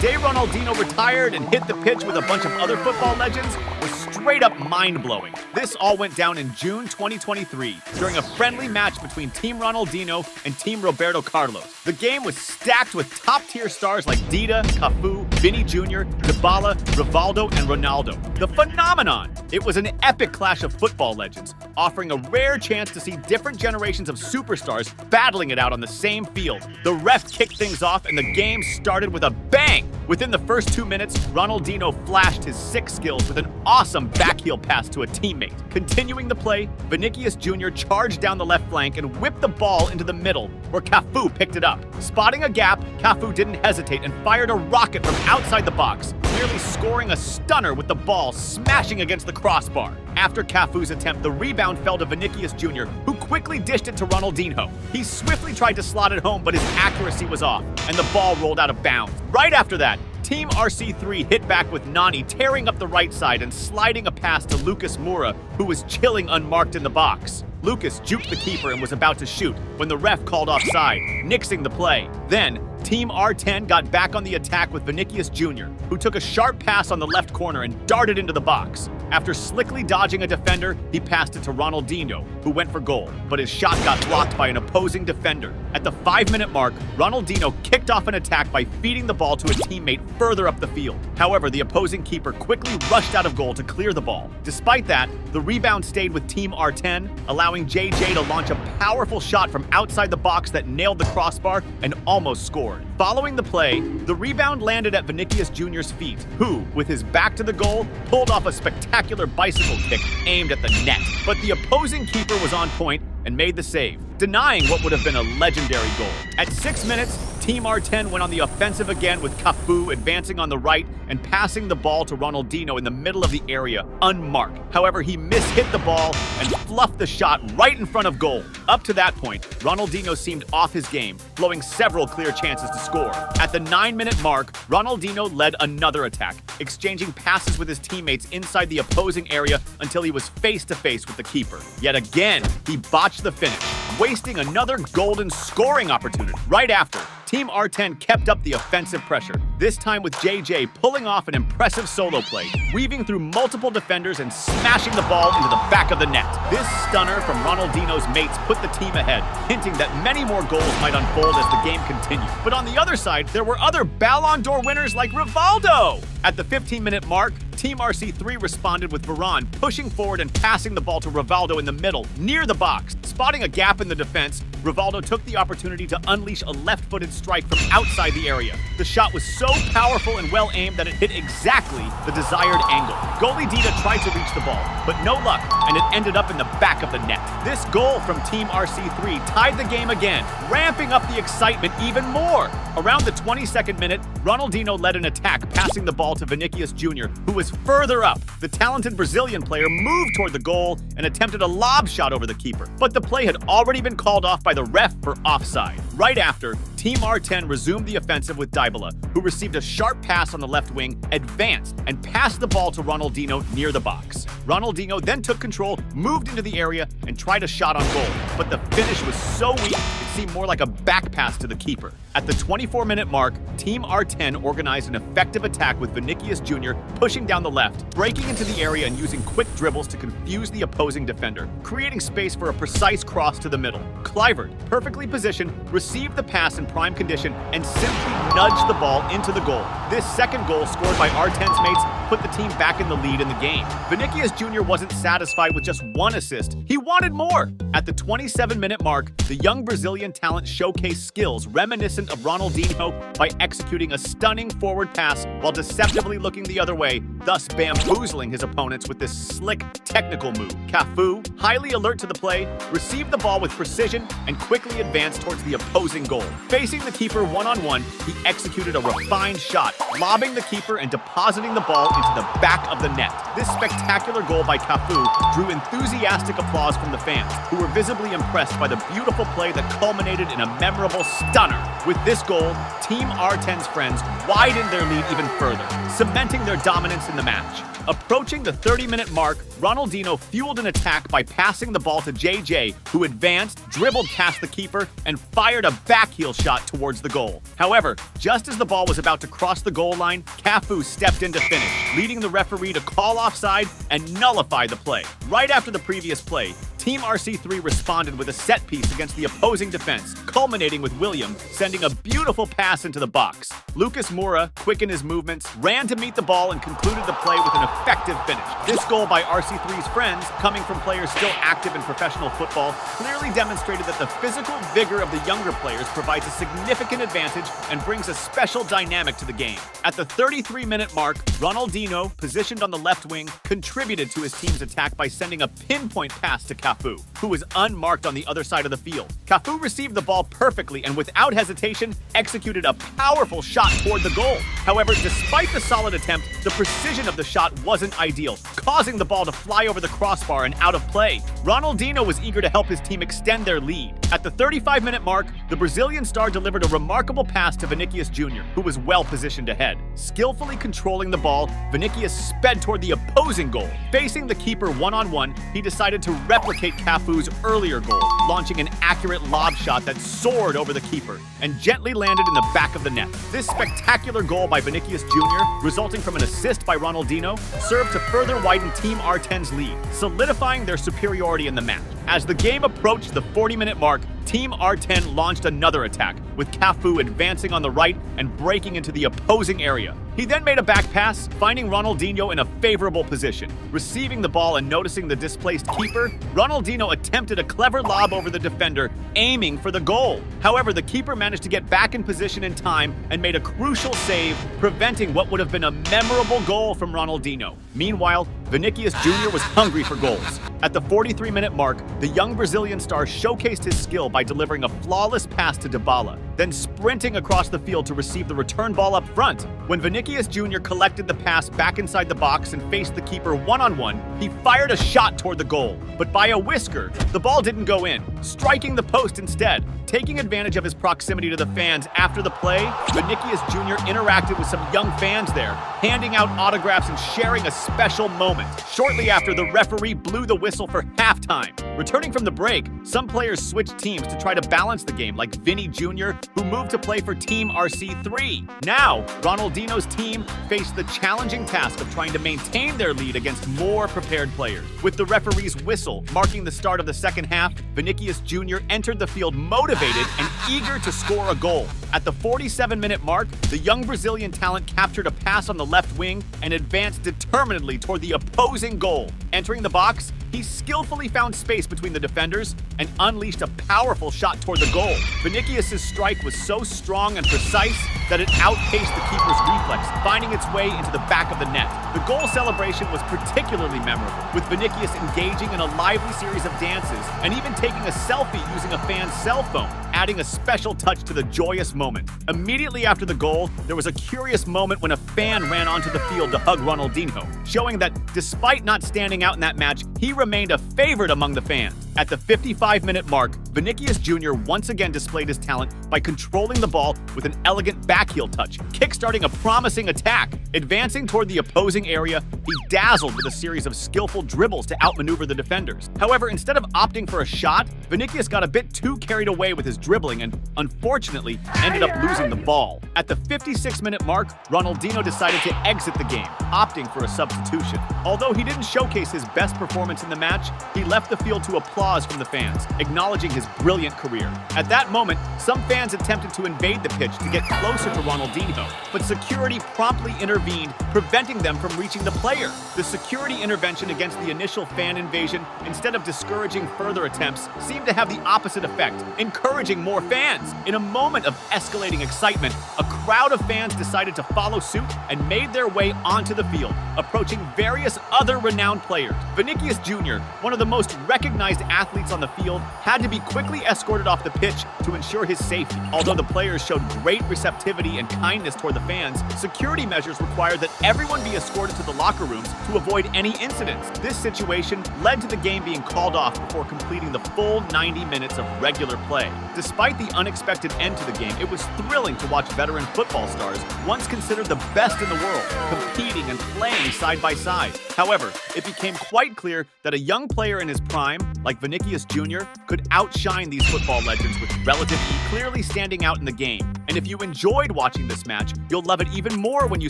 day Ronaldinho retired and hit the pitch with a bunch of other football legends was straight up mind-blowing. This all went down in June 2023 during a friendly match between Team Ronaldinho and Team Roberto Carlos. The game was stacked with top-tier stars like Dida, Cafú, Vini Jr, Dybala, Rivaldo and Ronaldo. The phenomenon! It was an epic clash of football legends, offering a rare chance to see different generations of superstars battling it out on the same field. The ref kicked things off and the game started with a bang! Within the first 2 minutes, Ronaldinho flashed his sick skills with an awesome backheel pass to a teammate. Continuing the play, Vini Jr charged down the left flank and whipped the ball into the middle, where Cafú picked it up. Spotting a gap, Cafú didn't hesitate and fired a rocket from outside the box, nearly scoring a stunner with the ball smashing against the crossbar. After Cafú's attempt, the rebound fell to Vini Jr, who quickly dished it to Ronaldinho. He swiftly tried to slot it home, but his accuracy was off, and the ball rolled out of bounds. Right after that, Team RC3 hit back with Nani tearing up the right side and sliding a pass to Lucas Moura, who was chilling unmarked in the box. Lucas juked the keeper and was about to shoot when the ref called offside, nixing the play. Then, Team R10 got back on the attack with Vini Jr, who took a sharp pass on the left corner and darted into the box. After slickly dodging a defender, he passed it to Ronaldinho, who went for goal, but his shot got blocked by an opposing defender. At the 5-minute mark, Ronaldinho kicked off an attack by feeding the ball to a teammate further up the field. However, the opposing keeper quickly rushed out of goal to clear the ball. Despite that, the rebound stayed with Team R10, allowing JJ to launch a powerful shot from outside the box that nailed the crossbar and almost scored. Following the play, the rebound landed at Vini Jr.'s feet, who, with his back to the goal, pulled off a spectacular bicycle kick aimed at the net. But the opposing keeper was on point and made the save, denying what would have been a legendary goal. At 6 minutes, Team R10 went on the offensive again with Cafú advancing on the right and passing the ball to Ronaldinho in the middle of the area, unmarked. However, he mishit the ball and fluffed the shot right in front of goal. Up to that point, Ronaldinho seemed off his game, blowing several clear chances to score. At the 9-minute mark, Ronaldinho led another attack, exchanging passes with his teammates inside the opposing area until he was face-to-face with the keeper. Yet again, he botched the finish, wasting another golden scoring opportunity. Right after, Team R10 kept up the offensive pressure, this time with JJ pulling off an impressive solo play, weaving through multiple defenders and smashing the ball into the back of the net. This stunner from Ronaldinho's mates put the team ahead, hinting that many more goals might unfold as the game continued. But on the other side, there were other Ballon d'Or winners like Rivaldo. At the 15-minute mark, Team RC3 responded with Varane pushing forward and passing the ball to Rivaldo in the middle, near the box. Spotting a gap in the defense, Rivaldo took the opportunity to unleash a left-footed strike from outside the area. The shot was so powerful and well-aimed that it hit exactly the desired angle. Goalie Dida tried to reach the ball, but no luck, and it ended up in the back of the net. This goal from Team RC3 tied the game again, ramping up the excitement even more. Around the 22nd minute, Ronaldinho led an attack, passing the ball to Vini Jr, who was further up. The talented Brazilian player moved toward the goal and attempted a lob shot over the keeper, but the play had already been called off by the ref for offside. Right after, Team R10 resumed the offensive with Dybala, who received a sharp pass on the left wing, advanced, and passed the ball to Ronaldinho near the box. Ronaldinho then took control, moved into the area, and tried a shot on goal, but the finish was so weak it seemed more like a back pass to the keeper. At the 24-minute mark, Team R10 organized an effective attack with Vini Jr pushing down the left, breaking into the area and using quick dribbles to confuse the opposing defender, creating space for a precise cross to the middle. Kluivert, perfectly positioned, received the pass in prime condition and simply nudged the ball into the goal. This second goal scored by R10's mates put the team back in the lead in the game. Vini Jr wasn't satisfied with just one assist. He wanted more. At the 27-minute mark, the young Brazilian talent showcased skills reminiscent of Ronaldinho by executing a stunning forward pass while deceptively looking the other way, thus bamboozling his opponents with this slick, technical move. Cafú, highly alert to the play, received the ball with precision and quickly advanced towards the opposing goal. Facing the keeper one-on-one, he executed a refined shot, lobbing the keeper and depositing the ball into the back of the net. This spectacular goal by Cafú drew enthusiastic applause from the fans, who were visibly impressed by the beautiful play that culminated culminated in a memorable stunner. With this goal, Team R10's friends widened their lead even further, cementing their dominance in the match. Approaching the 30-minute mark, Ronaldinho fueled an attack by passing the ball to JJ, who advanced, dribbled past the keeper, and fired a backheel shot towards the goal. However, just as the ball was about to cross the goal line, Cafú stepped in to finish, leading the referee to call offside and nullify the play. Right after the previous play, Team RC3 responded with a set piece against the opposing defense, culminating with William sending a beautiful pass into the box. Lucas Moura quickened his movements, ran to meet the ball, and concluded the play with an effective finish. This goal by RC3's friends, coming from players still active in professional football, clearly demonstrated that the physical vigor of the younger players provides a significant advantage and brings a special dynamic to the game. At the 33-minute mark, Ronaldinho, positioned on the left wing, contributed to his team's attack by sending a pinpoint pass to Cafú, who was unmarked on the other side of the field. Cafú received the ball perfectly and without hesitation executed a powerful shot toward the goal. However, despite the solid attempt, the precision of the shot wasn't ideal, causing the ball to fly over the crossbar and out of play. Ronaldinho was eager to help his team extend their lead. At the 35-minute mark, the Brazilian star delivered a remarkable pass to Vinicius Jr., who was well positioned ahead. Skillfully controlling the ball, Vinicius sped toward the opposing goal. Facing the keeper one-on-one, he decided to replicate Cafú's earlier goal, launching an accurate lob shot that soared over the keeper and gently landed in the back of the net. This spectacular goal by Vinicius Jr., resulting from an assist by Ronaldinho, served to further widen Team R10's lead, solidifying their superiority in the match. As the game approached the 40-minute mark, Team R10 launched another attack, with Cafú advancing on the right and breaking into the opposing area. He then made a back pass, finding Ronaldinho in a favorable position. Receiving the ball and noticing the displaced keeper, Ronaldinho attempted a clever lob over the defender, aiming for the goal. However, the keeper managed to get back in position in time and made a crucial save, preventing what would have been a memorable goal from Ronaldinho. Meanwhile, Vinicius Jr. was hungry for goals. At the 43-minute mark, the young Brazilian star showcased his skill by delivering a flawless pass to Dybala, then sprinting across the field to receive the return ball up front. When Vinicius Jr. collected the pass back inside the box and faced the keeper one-on-one, he fired a shot toward the goal, but by a whisker, the ball didn't go in, striking the post instead. Taking advantage of his proximity to the fans after the play, Vinicius Jr. interacted with some young fans there, handing out autographs and sharing a special moment. Shortly after, the referee blew the whistle for halftime. Returning from the break, some players switched teams to try to balance the game, like Vini Jr., who moved to play for Team RC3. Now, Ronaldinho's team faced the challenging task of trying to maintain their lead against more prepared players. With the referee's whistle marking the start of the second half, Vinicius Jr. entered the field motivated and eager to score a goal. At the 47-minute mark, the young Brazilian talent captured a pass on the left wing and advanced determinedly toward the opposing goal. Entering the box, he skillfully found space between the defenders and unleashed a powerful shot toward the goal. Vinicius' strike was so strong and precise that it outpaced the keeper's reflex, finding its way into the back of the net. The goal celebration was particularly memorable, with Vinicius engaging in a lively series of dances and even taking a selfie using a fan's cell phone, adding a special touch to the joyous moment. Immediately after the goal, there was a curious moment when a fan ran onto the field to hug Ronaldinho, showing that despite not standing out in that match, he remained a favorite among the fans. At the 55-minute mark, Vinicius Jr. once again displayed his talent by controlling the ball with an elegant backheel touch, kickstarting a promising attack. Advancing toward the opposing area, he dazzled with a series of skillful dribbles to outmaneuver the defenders. However, instead of opting for a shot, Vinicius got a bit too carried away with his dribbling and, unfortunately, ended up losing the ball. At the 56-minute mark, Ronaldinho decided to exit the game, opting for a substitution. Although he didn't showcase his best performance in the match, he left the field to applause from the fans, acknowledging his brilliant career. At that moment, some fans attempted to invade the pitch to get closer to Ronaldinho, but security promptly intervened, preventing them from reaching the player. The security intervention against the initial fan invasion, instead of discouraging further attempts, seemed to have the opposite effect, encouraging more fans. In a moment of escalating excitement, a crowd of fans decided to follow suit and made their way onto the field, approaching various other renowned players. Vinicius Jr., one of the most recognized athletes on the field, had to be quickly escorted off the pitch to ensure his safety. Although the players showed great receptivity positivity and kindness toward the fans, security measures required that everyone be escorted to the locker rooms to avoid any incidents. This situation led to the game being called off before completing the full 90 minutes of regular play. Despite the unexpected end to the game, it was thrilling to watch veteran football stars, once considered the best in the world, competing and playing side by side. However, it became quite clear that a young player in his prime, like Vini Jr, could outshine these football legends with relative clearly standing out in the game. And if you enjoyed watching this match, you'll love it even more when you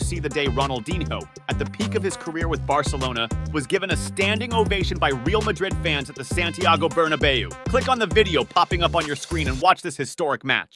see the day Ronaldinho, at the peak of his career with Barcelona, was given a standing ovation by Real Madrid fans at the Santiago Bernabeu. Click on the video popping up on your screen and watch this historic match.